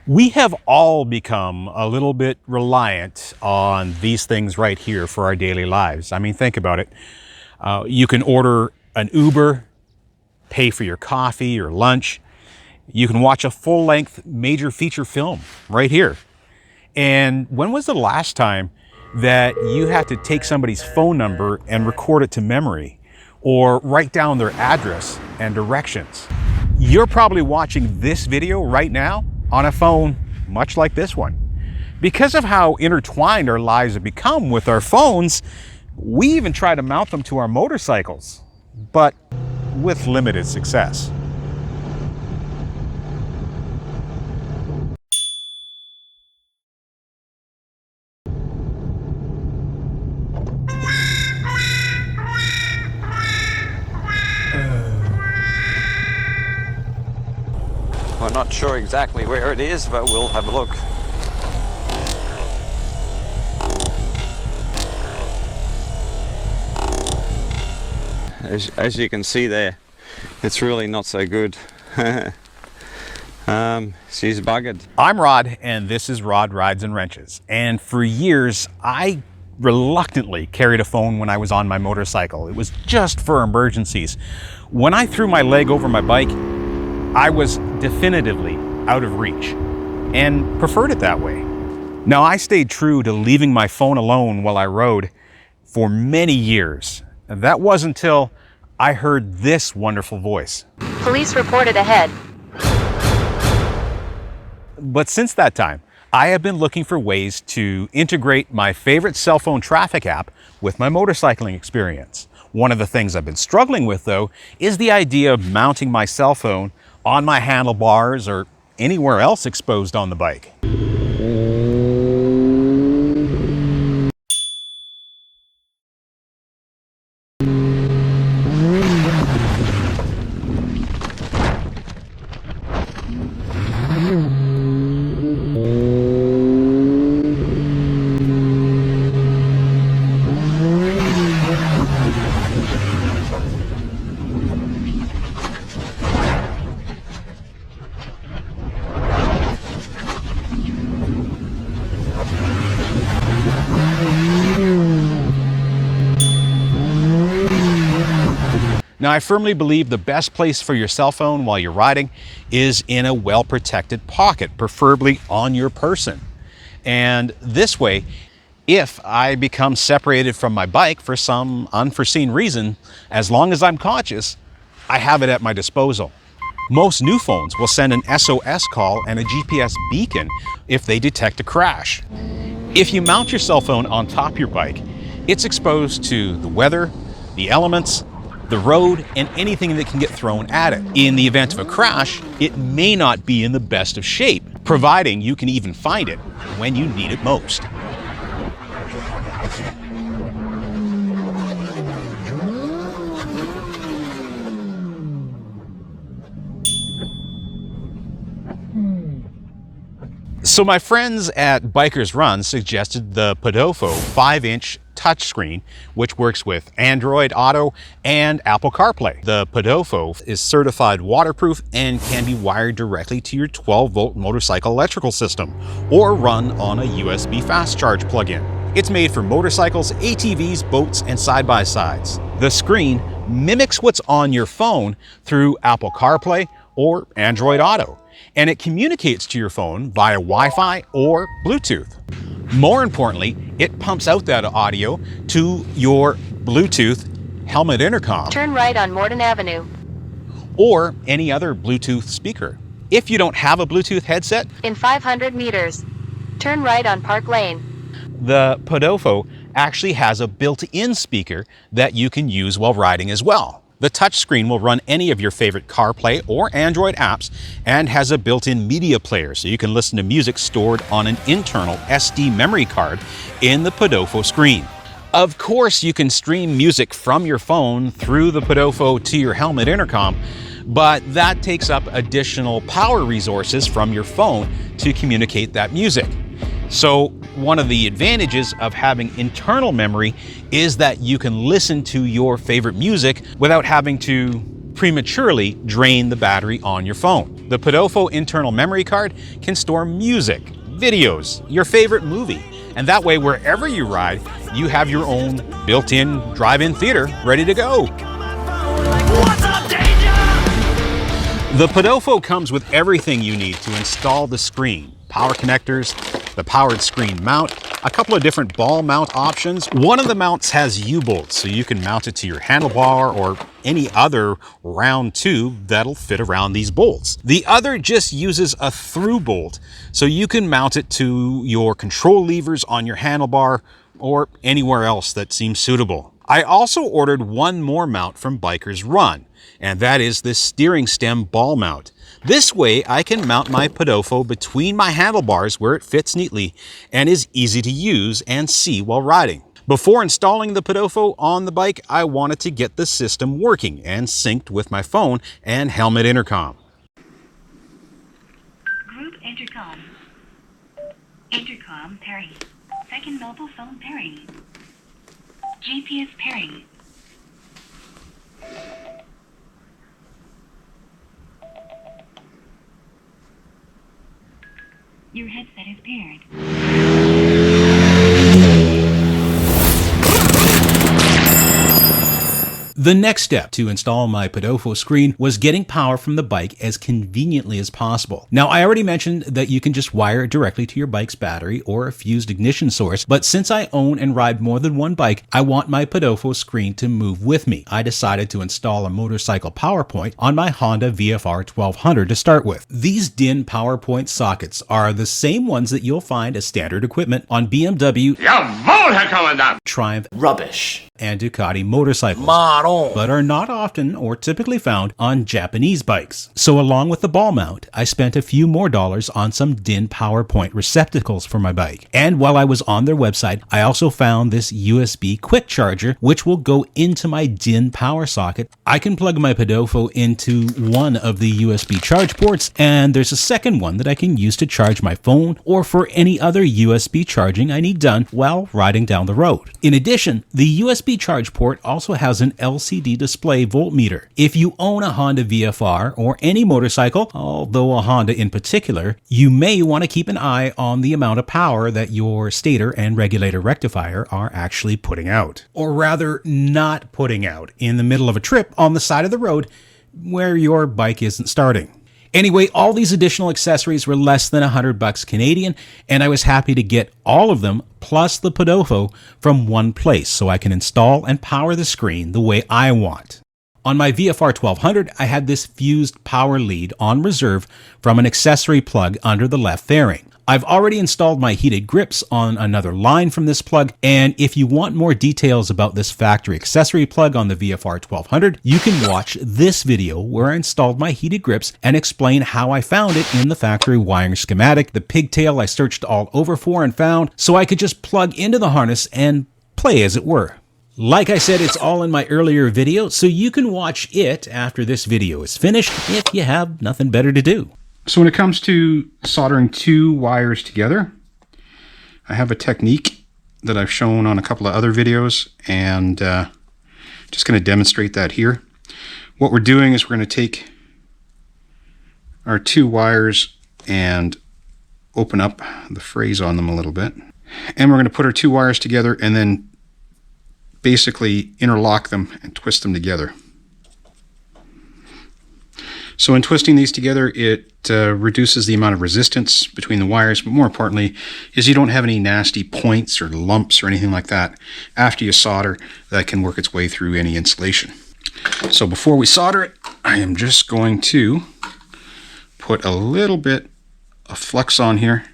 We have all become a little bit reliant on these things right here for our daily lives. I mean, think about it. You can order an Uber, pay for your coffee or lunch. You can watch a full-length major feature film right here. And when was the last time that you had to take somebody's phone number and record it to memory, or write down their address and directions? You're probably watching this video right now on a phone much like this one. Because of how intertwined our lives have become with our phones, we even try to mount them to our motorcycles, but with limited success. We're not sure exactly where it is, but we'll have a look. As you can see there, it's really not so good. She's buggered. I'm Rod, and this is Rod Rides and Wrenches. And for years, I reluctantly carried a phone when I was on my motorcycle. It was just for emergencies. When I threw my leg over my bike, I was definitively out of reach and preferred it that way. Now, I stayed true to leaving my phone alone while I rode for many years. That was until I heard this wonderful voice. Police reported ahead. But since that time, I have been looking for ways to integrate my favorite cell phone traffic app with my motorcycling experience. One of the things I've been struggling with, though, is the idea of mounting my cell phone on my handlebars or anywhere else exposed on the bike. Now, I firmly believe the best place for your cell phone while you're riding is in a well-protected pocket, preferably on your person. And this way, if I become separated from my bike for some unforeseen reason, as long as I'm conscious, I have it at my disposal. Most new phones will send an SOS call and a GPS beacon if they detect a crash. If you mount your cell phone on top of your bike, it's exposed to the weather, the elements, the road, and anything that can get thrown at it. In the event of a crash, it may not be in the best of shape, providing you can even find it when you need it most. So my friends at Bikers Run suggested the Podofo 5-inch touchscreen, which works with Android Auto and Apple CarPlay. The Podofo is certified waterproof and can be wired directly to your 12-volt motorcycle electrical system or run on a USB fast charge plug-in. It's made for motorcycles, ATVs, boats, and side-by-sides. The screen mimics what's on your phone through Apple CarPlay or Android Auto, and it communicates to your phone via Wi-Fi or Bluetooth. More importantly, it pumps out that audio to your Bluetooth helmet intercom. Turn right on Morden Avenue. Or any other Bluetooth speaker. If you don't have a Bluetooth headset, In 500 meters. Turn right on Park Lane. the Podofo actually has a built-in speaker that you can use while riding as well. The touchscreen will run any of your favorite CarPlay or Android apps and has a built-in media player, so you can listen to music stored on an internal SD memory card in the Podofo screen. Of course, you can stream music from your phone through the Podofo to your helmet intercom, but that takes up additional power resources from your phone to communicate that music. So one of the advantages of having internal memory is that you can listen to your favorite music without having to prematurely drain the battery on your phone. The Podofo internal memory card can store music, videos, your favorite movie, and that way wherever you ride, you have your own built-in drive-in theater ready to go. The Podofo comes with everything you need to install the screen. Power connectors, the powered screen mount, a couple of different ball mount options. One of the mounts has U-bolts, so you can mount it to your handlebar or any other round tube that'll fit around these bolts. The other just uses a through bolt, so you can mount it to your control levers on your handlebar or anywhere else that seems suitable. I also ordered one more mount from Bikers Run, and that is this steering stem ball mount. This way I can mount my Podofo between my handlebars where it fits neatly and is easy to use and see while riding. Before installing the Podofo on the bike, I wanted to get the system working and synced with my phone and helmet intercom. Group intercom. Intercom pairing. Second mobile phone pairing. GPS pairing. Your headset is paired. The next step to install my Podofo screen was getting power from the bike as conveniently as possible. Now, I already mentioned that you can just wire it directly to your bike's battery or a fused ignition source, but since I own and ride more than one bike, I want my Podofo screen to move with me. I decided to install a motorcycle power point on my Honda VFR 1200 to start with. These DIN power point sockets are the same ones that you'll find as standard equipment on BMW, Triumph, Rubbish. and Ducati motorcycles, but are not often or typically found on Japanese bikes. So along with the ball mount, I spent a few more dollars on some DIN PowerPoint receptacles for my bike. And while I was on their website, I also found this USB quick charger, which will go into my DIN power socket. I can plug my Podofo into one of the USB charge ports, and there's a second one that I can use to charge my phone or for any other USB charging I need done while riding down the road. In addition, the USB charge port also has an LCD display voltmeter. If you own a Honda VFR or any motorcycle, although a Honda in particular, you may want to keep an eye on the amount of power that your stator and regulator rectifier are actually putting out. Or rather, not putting out in the middle of a trip on the side of the road where your bike isn't starting. Anyway, all these additional accessories were less than $100 Canadian, and I was happy to get all of them plus the Podofo from one place so I can install and power the screen the way I want. On my VFR 1200, I had this fused power lead on reserve from an accessory plug under the left fairing. I've already installed my heated grips on another line from this plug, and if you want more details about this factory accessory plug on the VFR 1200, you can watch this video where I installed my heated grips and explain how I found it in the factory wiring schematic, the pigtail I searched all over for and found, so I could just plug into the harness and play as it were. Like I said, it's all in my earlier video, so you can watch it after this video is finished if you have nothing better to do. So when it comes to soldering two wires together, I have a technique that I've shown on a couple of other videos, and just going to demonstrate that here. What we're doing is we're going to take our two wires and open up the phrase on them a little bit, and we're going to put our two wires together and then basically interlock them and twist them together. So in twisting these together, it reduces the amount of resistance between the wires, but more importantly is you don't have any nasty points or lumps or anything like that after you solder that can work its way through any insulation. So before we solder it, I am just going to put a little bit of flux on here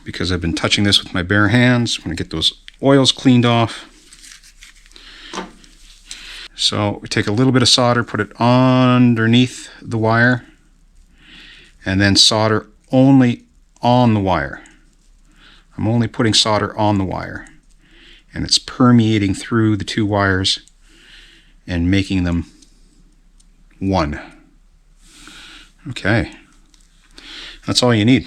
because I've been touching this with my bare hands. I'm going to get those oils cleaned off. So we take a little bit of solder, put it underneath the wire, and then solder only on the wire. I'm only putting solder on the wire, and it's permeating through the two wires and making them one. Okay, that's all you need.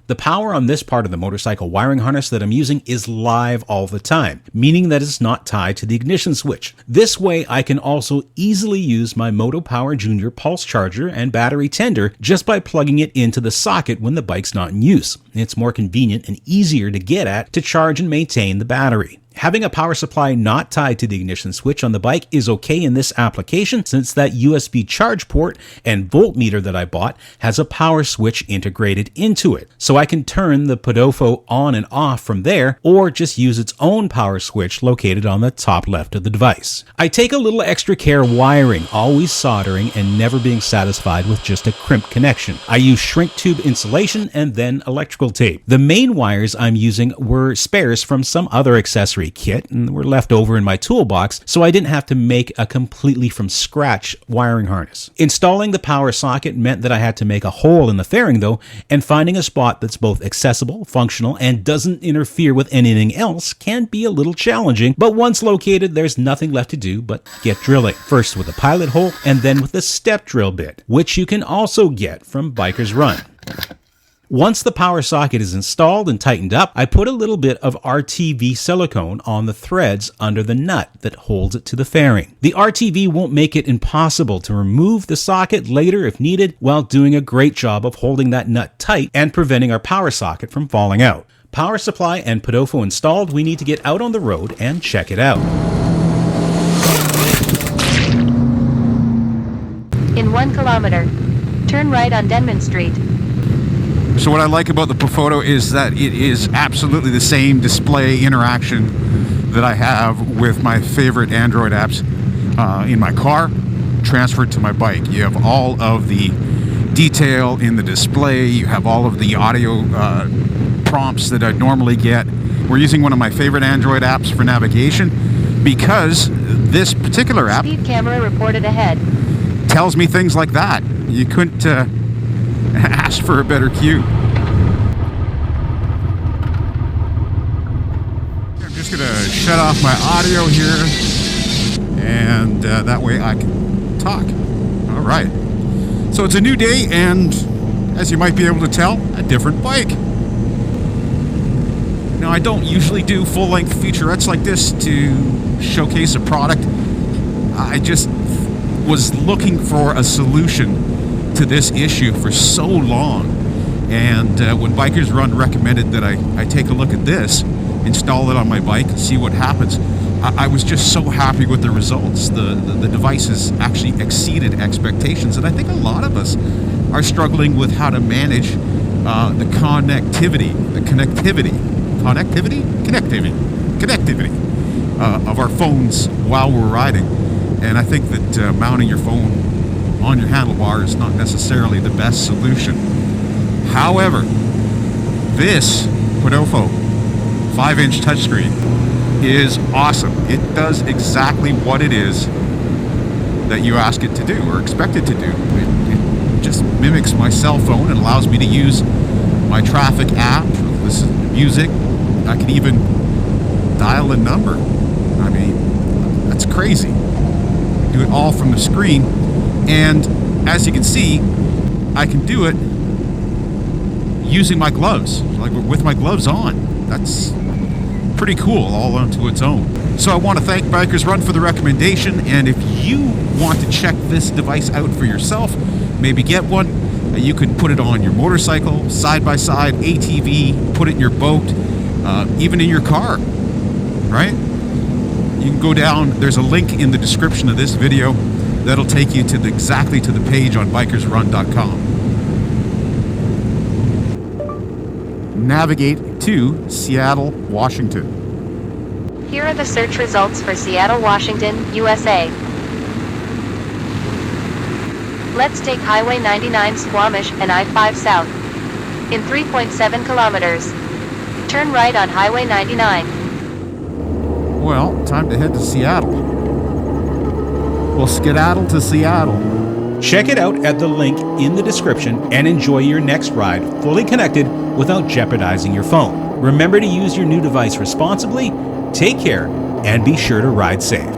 The power on this part of the motorcycle wiring harness that I'm using is live all the time, meaning that it's not tied to the ignition switch. This way I can also easily use my MotoPower Junior pulse charger and battery tender just by plugging it into the socket when the bike's not in use. It's more convenient and easier to get at to charge and maintain the battery. Having a power supply not tied to the ignition switch on the bike is okay in this application since that USB charge port and voltmeter that I bought has a power switch integrated into it. So I can turn the Podofo on and off from there or just use its own power switch located on the top left of the device. I take a little extra care wiring, always soldering and never being satisfied with just a crimp connection. I use shrink tube insulation and then electrical tape. The main wires I'm using were spares from some other accessory kit and were left over in my toolbox, so I didn't have to make a completely from scratch wiring harness. Installing the power socket meant that I had to make a hole in the fairing though, and finding a spot that's both accessible, functional, and doesn't interfere with anything else can be a little challenging, but once located there's nothing left to do but get drilling. First with a pilot hole and then with a step drill bit, which you can also get from Biker's Run. Once the power socket is installed and tightened up, I put a little bit of RTV silicone on the threads under the nut that holds it to the fairing. The RTV won't make it impossible to remove the socket later if needed, while doing a great job of holding that nut tight and preventing our power socket from falling out. Power supply and Podofo installed, we need to get out on the road and check it out. In 1 kilometer, turn right on Denman Street. So what I like about the Podofo is that it is absolutely the same display interaction that I have with my favorite Android apps in my car, transferred to my bike. You have all of the detail in the display, you have all of the audio prompts that I normally get. We're using one of my favorite Android apps for navigation because this particular app Speed camera reported ahead. tells me things like that. You couldn't ask for a better cue. I'm just gonna shut off my audio here, and that way I can talk. All right. So it's a new day, and as you might be able to tell, a different bike. Now, I don't usually do full-length featurettes like this to showcase a product. I just was looking for a solution to this issue for so long, and when Bikers Run recommended that I take a look at this, install it on my bike, see what happens, I was just so happy with the results. The device has actually exceeded expectations, and I think a lot of us are struggling with how to manage the connectivity of our phones while we're riding. And I think that mounting your phone on your handlebar is not necessarily the best solution. However, this Podofo 5-inch touchscreen is awesome. It does exactly what it is that you ask it to do or expect it to do. It just mimics my cell phone and allows me to use my traffic app, listen to music. I can even dial a number. I mean, that's crazy. Do it all from the screen, and as you can see, I can do it using my gloves, like with my gloves on. That's pretty cool all onto its own. So I want to thank Bikers Run for the recommendation, and if you want to check this device out for yourself, maybe get one, you can put it on your motorcycle, side-by-side, ATV, put it in your boat, even in your car, right? You can go down, there's a link in the description of this video that'll take you to exactly to the page on bikersrun.com. Navigate to Seattle, Washington. Here are the search results for Seattle, Washington, USA. Let's take Highway 99 Squamish and I-5 South. In 3.7 kilometers. Turn right on Highway 99. Well, time to head to Seattle. We'll skedaddle to Seattle. Check it out at the link in the description and enjoy your next ride fully connected without jeopardizing your phone. Remember to use your new device responsibly, take care, and be sure to ride safe.